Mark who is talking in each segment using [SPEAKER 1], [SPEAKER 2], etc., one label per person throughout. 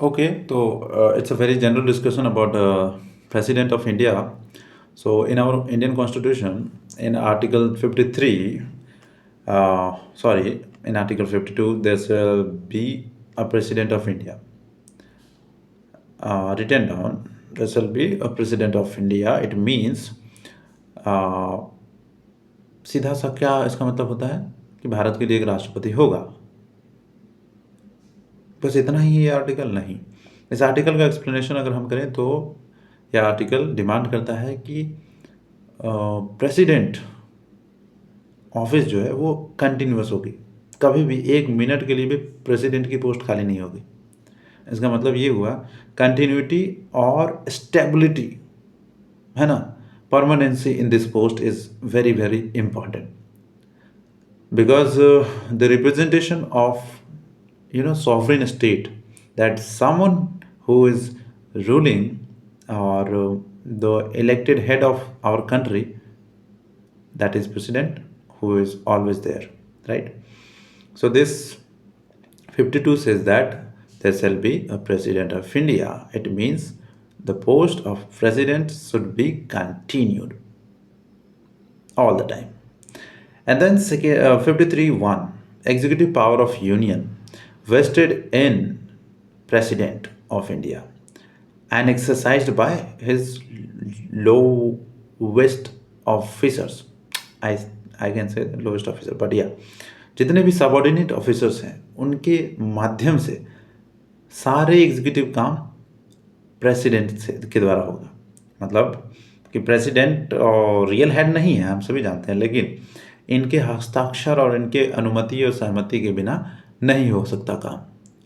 [SPEAKER 1] Okay, so it's a very general discussion about President of India. So in our Indian Constitution, in Article 53, in Article 52, there shall be a President of India. Written down, there shall be a President of India. It means uh, सीधा सा क्या इसका मतलब होता है कि भारत के लिए एक राष्ट्रपति होगा। बस इतना ही ये आर्टिकल नहीं। इस आर्टिकल का एक्सप्लेनेशन अगर हम करें तो यह आर्टिकल डिमांड करता है कि प्रेसिडेंट ऑफिस जो है वो कंटिन्यूअस होगी, कभी भी एक मिनट के लिए भी प्रेसिडेंट की पोस्ट खाली नहीं होगी। इसका मतलब ये हुआ कंटिन्यूटी और स्टेबिलिटी, है ना। Permanency in this post is very very important because the representation of sovereign state, that someone who is ruling or the elected head of our country, that is president, who is always there, right? So this 52 says that there shall be a president of India. It means the post of president should be continued all the time. And then 53(1), executive power of union vested in President of India and exercised by his lowest officers. I, I can say the lowest officer, but yeah, जितने भी subordinate officers हैं उनके माध्यम से सारे executive काम president से के द्वारा होगा। मतलब कि प्रेसिडेंट और रियल हेड नहीं है, हम सभी जानते हैं, लेकिन इनके हस्ताक्षर और इनके अनुमति और सहमति के बिना नहीं हो सकता काम।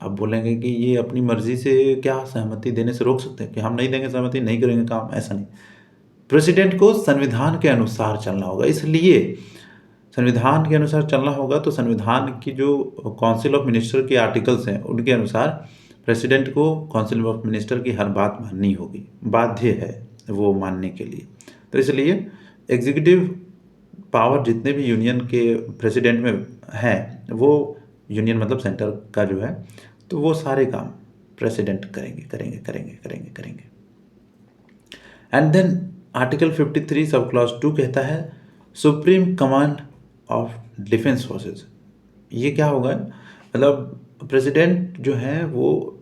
[SPEAKER 1] अब बोलेंगे कि ये अपनी मर्जी से क्या सहमति देने से रोक सकते हैं कि हम नहीं देंगे सहमति, नहीं करेंगे काम, ऐसा नहीं। प्रेसिडेंट को संविधान के अनुसार चलना होगा, इसलिए संविधान के अनुसार चलना होगा। तो संविधान की जो काउंसिल ऑफ मिनिस्टर के आर्टिकल्स हैं उनके अनुसार प्रेसिडेंट को काउंसिल ऑफ मिनिस्टर की हर बात माननी होगी, बाध्य है वो मानने के लिए। तो इसलिए एग्जीक्यूटिव पावर जितने भी यूनियन के प्रेसिडेंट में हैं, वो यूनियन मतलब सेंटर का जो है, तो वो सारे काम प्रेसिडेंट करेंगे करेंगे करेंगे करेंगे करेंगे। And then article 53 sub clause 2 कहता है supreme command of defence forces. ये क्या होगा, मतलब प्रेसिडेंट जो है वो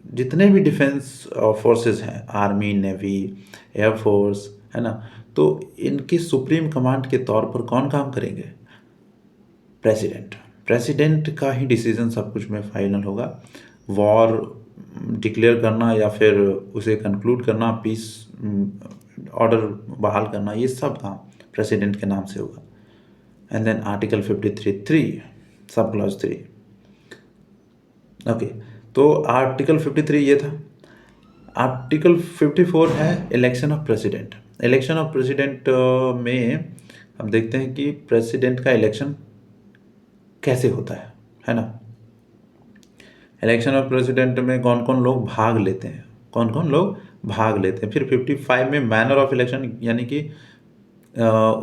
[SPEAKER 1] जितने भी डिफेंस फोर्सेस हैं, आर्मी, नेवी, एयरफोर्स, है ना, तो इनकी सुप्रीम कमांड के तौर पर कौन काम करेंगे? प्रेसिडेंट। प्रेसिडेंट का ही डिसीजन सब कुछ में फाइनल होगा। वॉर डिक्लेयर करना या फिर उसे कंक्लूड करना, पीस ऑर्डर बहाल करना, ये सब काम प्रेसिडेंट के नाम से होगा। And then article 53(3) sub clause 3। Okay, तो आर्टिकल 53 ये था। आर्टिकल 54 है election of president. Election of president में हम देखते हैं कि प्रेसिडेंट का इलेक्शन कैसे होता है ना। इलेक्शन ऑफ प्रेसिडेंट में कौन कौन लोग भाग लेते हैं, कौन कौन लोग भाग लेते हैं। फिर 55 में मैनर ऑफ इलेक्शन, यानी कि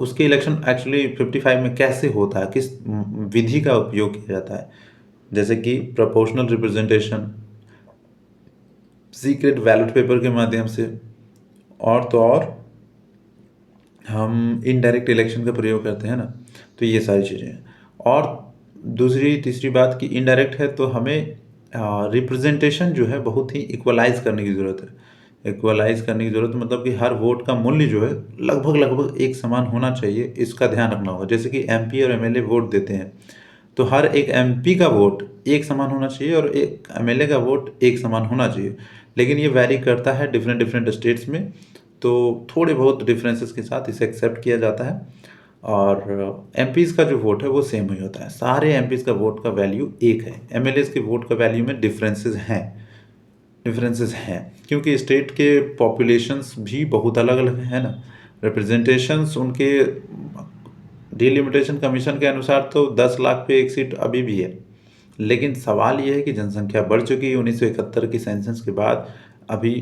[SPEAKER 1] उसके इलेक्शन एक्चुअली 55 में कैसे होता है, किस विधि का उपयोग किया जाता है, जैसे कि proportional representation, secret ballot paper के माध्यम से, और तो और हम इनडायरेक्ट इलेक्शन का प्रयोग करते हैं ना। तो ये सारी चीज़ें हैं। और दूसरी तीसरी बात कि इनडायरेक्ट है तो हमें रिप्रेजेंटेशन जो है बहुत ही इक्वलाइज करने की ज़रूरत है। इक्वलाइज करने की ज़रूरत मतलब कि हर वोट का मूल्य जो है लगभग लगभग एक समान होना चाहिए, इसका ध्यान रखना होगा। जैसे कि एमपी और एमएलए वोट देते हैं, तो हर एक एमपी का वोट एक समान होना चाहिए और एक एमएलए का वोट एक समान होना चाहिए। लेकिन ये वैरी करता है डिफरेंट डिफरेंट स्टेट्स में, तो थोड़े बहुत डिफरेंसेस के साथ इसे एक्सेप्ट किया जाता है। और एमपीज़ का जो वोट है वो सेम ही होता है, सारे एमपीज़ का वोट का वैल्यू एक है। एमएलएज़ के वोट का वैल्यू में डिफरेंसेस हैं क्योंकि स्टेट के पॉपुलेशंस भी बहुत अलग अलग हैं ना। रिप्रेजेंटेशंस उनके डिलिमिटेशन कमीशन के अनुसार तो 10 लाख पे एक सीट अभी भी है, लेकिन सवाल ये है कि जनसंख्या बढ़ चुकी है। 1971 की सेंसस के बाद अभी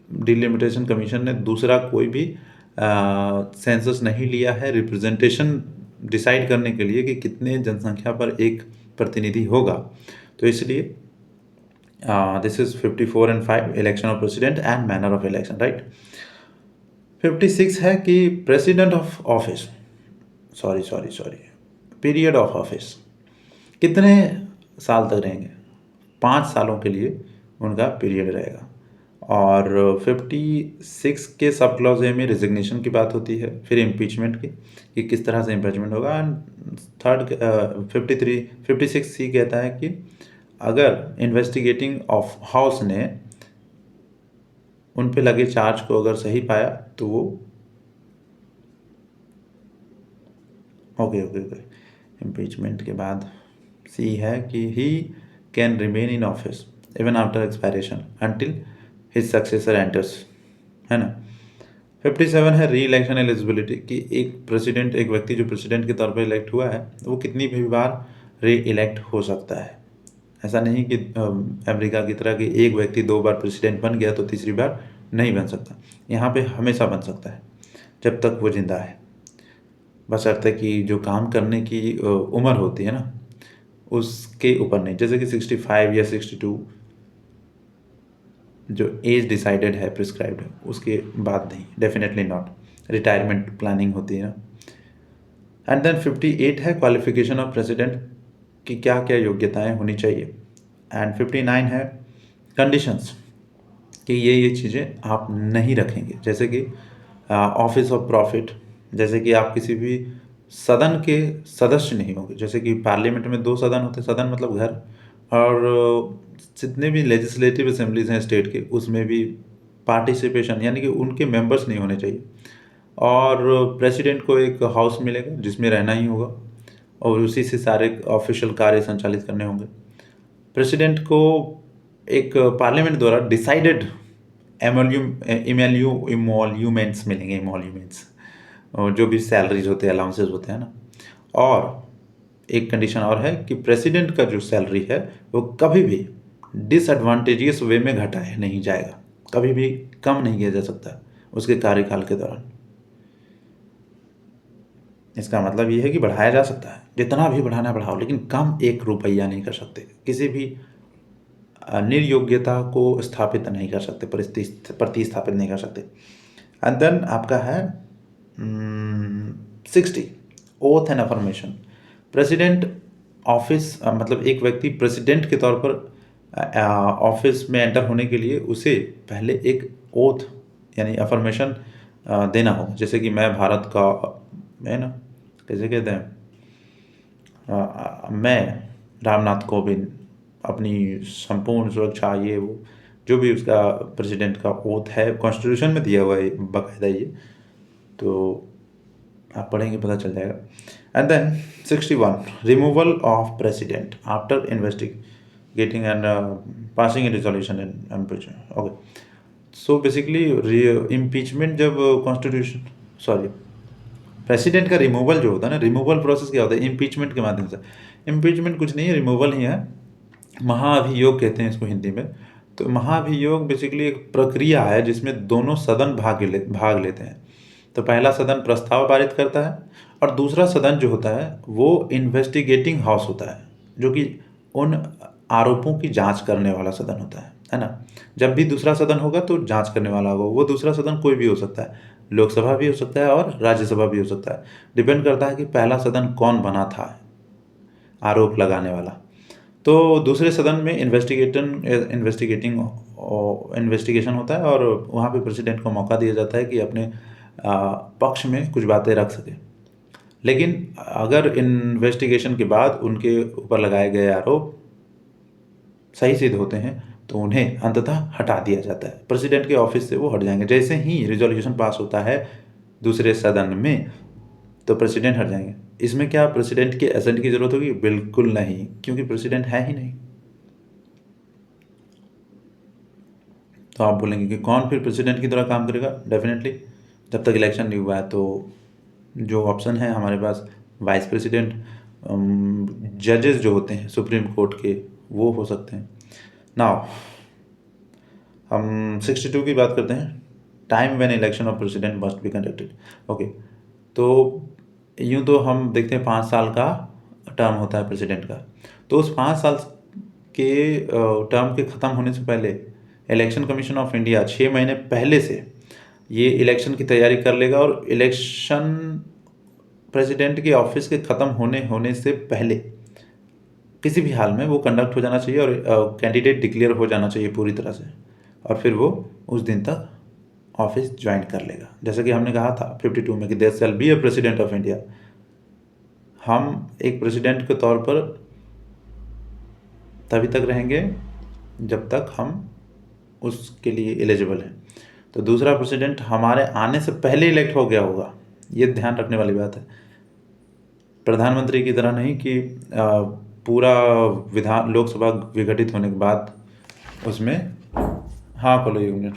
[SPEAKER 1] डिलिमिटेशन कमीशन ने दूसरा कोई भी सेंसस नहीं लिया है रिप्रेजेंटेशन डिसाइड करने के लिए कि कितने जनसंख्या पर एक प्रतिनिधि होगा। तो इसलिए This is 54 and 5 election of president and manner of election, right? 56 है कि president of office, sorry period of office कितने साल तक रहेंगे? 5 सालों के लिए उनका पीरियड रहेगा। और 56 के सब क्लॉज ए में रिजिग्नेशन की बात होती है, फिर इम्पीचमेंट की कि किस तरह से इम्पीचमेंट होगा। एंड थर्ड 56 सी कहता है कि अगर इन्वेस्टिगेटिंग ऑफ हाउस ने उन पे लगे चार्ज को अगर सही पाया तो वो ओके इम्पीचमेंट के बाद सी है कि he can remain in office even after expiration until his successor enters, है ना। 57 है री इलेक्शन एलिजिबिलिटी कि एक व्यक्ति जो प्रेसिडेंट के तौर पर इलेक्ट हुआ है वो कितनी भी बार री इलेक्ट हो सकता है। ऐसा नहीं कि अमेरिका की तरह कि एक व्यक्ति 2 बार प्रेसिडेंट बन गया तो तीसरी बार नहीं बन सकता। यहाँ पे हमेशा बन सकता है जब तक वो जिंदा है, बशर्ते कि जो काम करने की उम्र होती है ना उसके ऊपर नहीं। जैसे कि 65 या 62 जो एज डिसाइडेड है, प्रिस्क्राइब्ड है, उसके बाद नहीं, डेफिनेटली नॉट। रिटायरमेंट प्लानिंग होती है ना। एंड देन 58 है क्वालिफिकेशन ऑफ प्रेसिडेंट की क्या क्या योग्यताएं होनी चाहिए। एंड 59 है कंडीशंस कि ये चीज़ें आप नहीं रखेंगे, जैसे कि ऑफिस ऑफ प्रॉफिट, जैसे कि आप किसी भी सदन के सदस्य नहीं होंगे। जैसे कि पार्लियामेंट में 2 सदन होते हैं, सदन मतलब घर, और जितने भी लेजिस्लेटिव असेंबलीज हैं स्टेट के उसमें भी पार्टिसिपेशन यानी कि उनके मेंबर्स नहीं होने चाहिए। और प्रेसिडेंट को एक हाउस मिलेगा जिसमें रहना ही होगा और उसी से सारे ऑफिशियल कार्य संचालित करने होंगे। प्रेसिडेंट को एक पार्लियामेंट द्वारा डिसाइडेड इमोल्यूमेंट्स मिलेंगे, इमोल्यूमेंट्स जो भी सैलरीज होते हैं, अलाउंसेस होते हैं ना। और एक कंडीशन और है कि प्रेसिडेंट का जो सैलरी है वो कभी भी डिसएडवांटेजियस वे में घटाया नहीं जाएगा, कभी भी कम नहीं किया जा सकता उसके कार्यकाल के दौरान। इसका मतलब ये है कि बढ़ाया जा सकता है, जितना भी बढ़ाना बढ़ाओ, लेकिन कम 1 रुपया नहीं कर सकते। किसी भी निर्योग्यता को स्थापित नहीं कर सकते, प्रतिस्थापित नहीं कर सकते। एंड देन आपका है 60 oath and affirmation. President office मतलब एक व्यक्ति प्रेसिडेंट के तौर पर ऑफिस में एंटर होने के लिए उसे पहले एक ओथ यानी अफर्मेशन देना होगा। जैसे कि मैं भारत का, है ना, कैसे कहते हैं, मैं रामनाथ कोविंद अपनी संपूर्ण सुरक्षा, ये वो जो भी उसका प्रेसिडेंट का ओथ है, कॉन्स्टिट्यूशन में दिया हुआ है बाकायदा, ये तो आप पढ़ेंगे पता चल जाएगा। And then 61 removal of president after investigating and passing a resolution in impeachment. Okay, so basically impeachment जब कॉन्स्टिट्यूशन प्रेसिडेंट का रिमूवल जो होता है ना, रिमूवल प्रोसेस क्या होता है इम्पीचमेंट के माध्यम से। इम्पीचमेंट कुछ नहीं है, रिमूवल ही है। महाभियोग कहते हैं इसको हिंदी में। तो महाभियोग बेसिकली एक प्रक्रिया है जिसमें दोनों सदन भाग लेते हैं। तो पहला सदन प्रस्ताव पारित करता है और दूसरा सदन जो होता है वो इन्वेस्टिगेटिंग हाउस होता है, जो कि उन आरोपों की जांच करने वाला सदन होता है ना। जब भी दूसरा सदन होगा तो जांच करने वाला होगा। वो दूसरा सदन कोई भी हो सकता है, लोकसभा भी हो सकता है और राज्यसभा भी हो सकता है। डिपेंड करता है कि पहला सदन कौन बना था आरोप लगाने वाला। तो दूसरे सदन में इन्वेस्टिगेशन होता है और वहाँ पे प्रेसिडेंट को मौका दिया जाता है कि अपने पक्ष में कुछ बातें रख सके। लेकिन अगर इन्वेस्टिगेशन के बाद उनके ऊपर लगाए गए आरोप सही सिद्ध होते हैं तो उन्हें अंततः हटा दिया जाता है, प्रेसिडेंट के ऑफिस से वो हट जाएंगे। जैसे ही रिजोल्यूशन पास होता है दूसरे सदन में तो प्रेसिडेंट हट जाएंगे। इसमें क्या प्रेसिडेंट के एसेंट की जरूरत होगी? बिल्कुल नहीं, क्योंकि प्रेसिडेंट है ही नहीं। तो आप बोलेंगे कि कौन फिर प्रेसिडेंट की तरह काम करेगा? डेफिनेटली जब तक इलेक्शन नहीं हुआ है तो जो ऑप्शन है हमारे पास, वाइस प्रेसिडेंट, जजेस जो होते हैं सुप्रीम कोर्ट के, वो हो सकते हैं। नाउ हम 62 की बात करते हैं, time when election of president must be conducted. Okay, तो यूँ तो हम देखते हैं 5 साल का टर्म होता है प्रेसिडेंट का। तो उस 5 साल के टर्म के ख़त्म होने से पहले इलेक्शन कमीशन ऑफ इंडिया 6 महीने पहले से ये इलेक्शन की तैयारी कर लेगा, और इलेक्शन प्रेसिडेंट के ऑफिस के ख़त्म होने से पहले किसी भी हाल में वो कंडक्ट हो जाना चाहिए, और कैंडिडेट डिक्लेयर हो जाना चाहिए पूरी तरह से, और फिर वो उस दिन तक ऑफिस ज्वाइन कर लेगा। जैसे कि हमने कहा था 52 में कि there shall be a president of India. हम एक प्रेसिडेंट के तौर पर तभी तक रहेंगे जब तक हम उसके लिए एलिजिबल हैं। तो दूसरा प्रेसिडेंट हमारे आने से पहले इलेक्ट हो गया होगा, ये ध्यान रखने वाली बात है। प्रधानमंत्री की तरह नहीं कि पूरा लोकसभा विघटित होने के बाद उसमें। हाँ, फॉलो 1 मिनट।